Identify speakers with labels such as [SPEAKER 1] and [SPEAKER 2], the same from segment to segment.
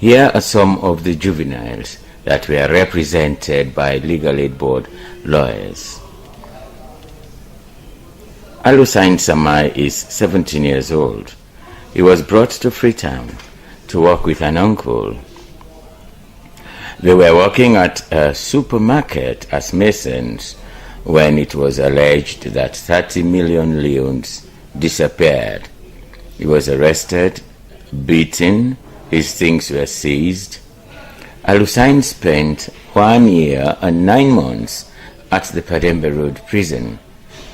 [SPEAKER 1] Here are some of the juveniles that were represented by Legal Aid Board lawyers. Alusain Samai is 17 years old. He was brought to Freetown to work with an uncle. They were working at a supermarket as masons when it was alleged that 30 million leones disappeared. He was arrested, beaten, his things were seized. Alusain spent 1 year and 9 months at the Padembe Road prison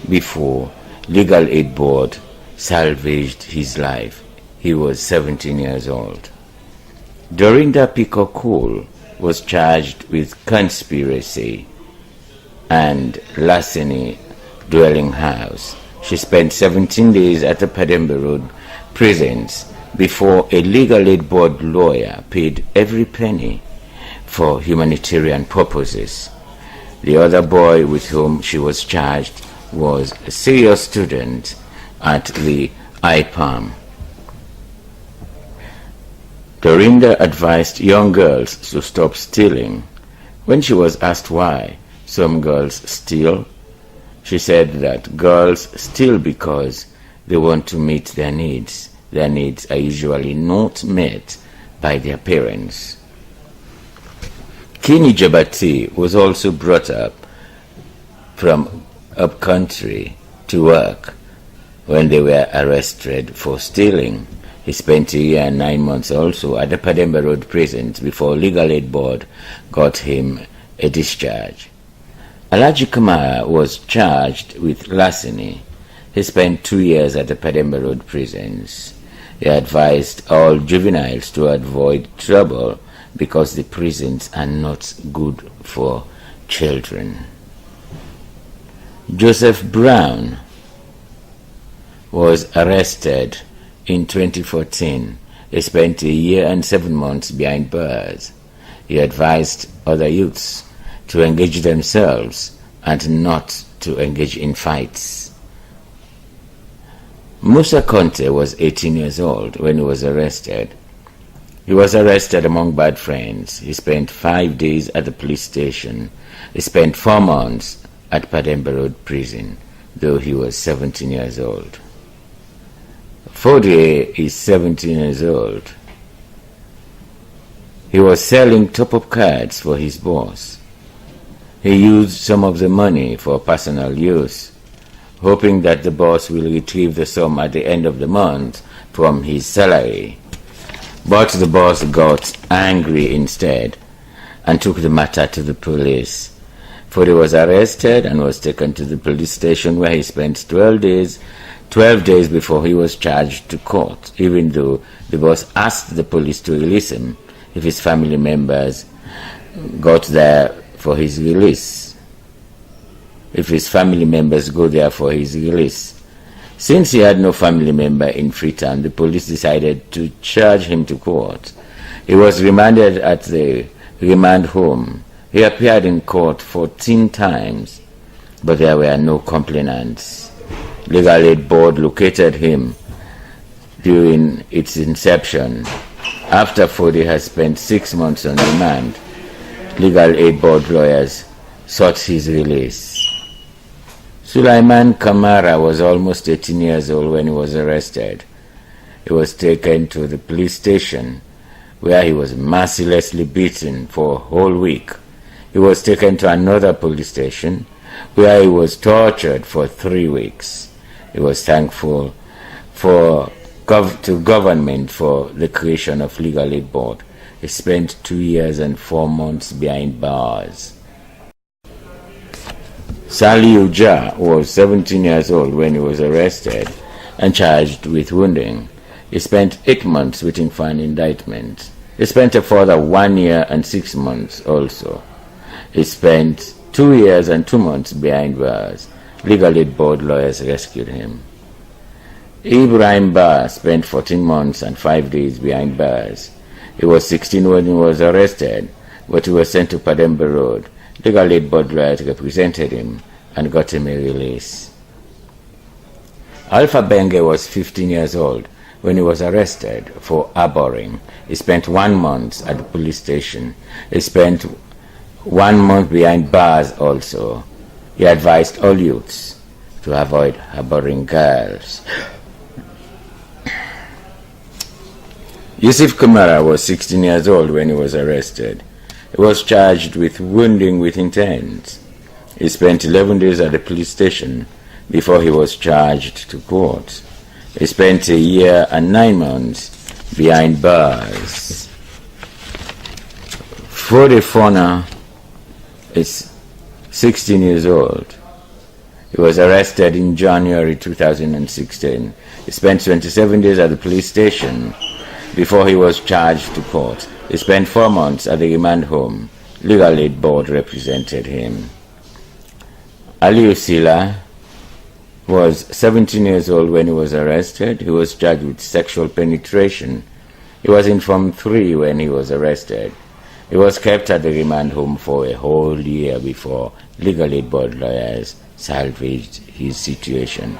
[SPEAKER 1] before Legal Aid Board salvaged his life. He was 17 years old. Dorinda Pikokul was charged with conspiracy and larceny dwelling house. She spent 17 days at the Padembe Road prisons before a Legal Aid Board lawyer paid every penny for humanitarian purposes. The other boy with whom she was charged was a serious student at the IPAM. Dorinda advised young girls to stop stealing. When she was asked why some girls steal, she said that girls steal because they want to meet their needs. Their needs are usually not met by their parents. Kini Jabati was also brought up from upcountry to work when they were arrested for stealing. He spent a year and 9 months also at the Padembe Road prisons before Legal Aid Board got him a discharge. Alaji Kamara was charged with larceny. He spent 2 years at the Padembe Road prisons. He advised all juveniles to avoid trouble because the prisons are not good for children. Joseph Brown was arrested in 2014. He spent a year and 7 months behind bars. He advised other youths to engage themselves and not to engage in fights. Musa Conte was 18 years old when he was arrested. He was arrested among bad friends. He spent 5 days at the police station. He spent 4 months at Padembe Road prison, though he was 17 years old. Fodie is 17 years old. He was selling top-up cards for his boss. He used some of the money for personal use, hoping that the boss will retrieve the sum at the end of the month from his salary. But the boss got angry instead and took the matter to the police. Fodie was arrested and was taken to the police station where he spent 12 days before he was charged to court, even though the boss asked the police to release him if his family members got there for his release. If his family members go there for his release. Since he had no family member in Freetown, the police decided to charge him to court. He was remanded at the remand home. He appeared in court 14 times, but there were no complainants. Legal Aid Board located him during its inception. After Fodie has spent 6 months on remand, Legal Aid Board lawyers sought his release. Sulaiman Kamara was almost 18 years old when he was arrested. He was taken to the police station where he was mercilessly beaten for a whole week. He was taken to another police station where he was tortured for 3 weeks. He was thankful to government for the creation of Legal Aid Board. He spent 2 years and 4 months behind bars. Sali Uja was 17 years old when he was arrested and charged with wounding. He spent 8 months waiting for an indictment. He spent a further 1 year and 6 months also. He spent 2 years and 2 months behind bars. Legal Aid Board lawyers rescued him. Ibrahim Ba spent 14 months and 5 days behind bars. He was 16 when he was arrested, but he was sent to Padembe Road. Legal Aid Board lawyers represented him and got him a release. Alpha Benge was 15 years old when he was arrested for harboring. He spent 1 month at the police station. He spent 1 month behind bars also. He advised all youths to avoid harboring girls. Yusuf Kumara was 16 years old when he was arrested. He was charged with wounding with intent. He spent 11 days at the police station before he was charged to court. He spent a year and 9 months behind bars. Fode Fona is 16 years old. He was arrested in January 2016. He spent 27 days at the police station before he was charged to court. He spent 4 months at the remand home. Legal Aid Board represented him. Aliyu Sila was 17 years old when he was arrested. He was charged with sexual penetration. He was in Form 3 when he was arrested. He was kept at the remand home for a whole year before Legal Aid Board lawyers salvaged his situation.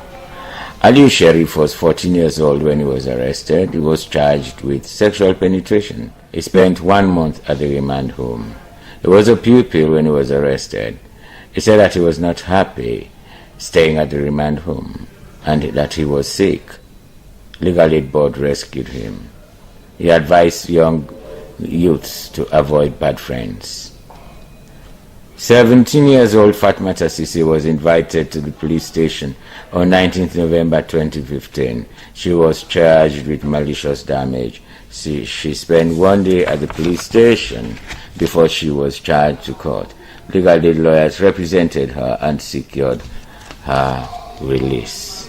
[SPEAKER 1] Aliyu Sharif was 14 years old when he was arrested. He was charged with sexual penetration. He spent 1 month at the remand home. He was a pupil when he was arrested. He said that he was not happy staying at the remand home and that he was sick. Legal Aid Board rescued him. He advised young youths to avoid bad friends. 17 years old Fatmata Sisi was invited to the police station on 19th November 2015. She was charged with malicious damage. She spent 1 day at the police station before she was charged to court. Legal aid lawyers represented her and secured her release.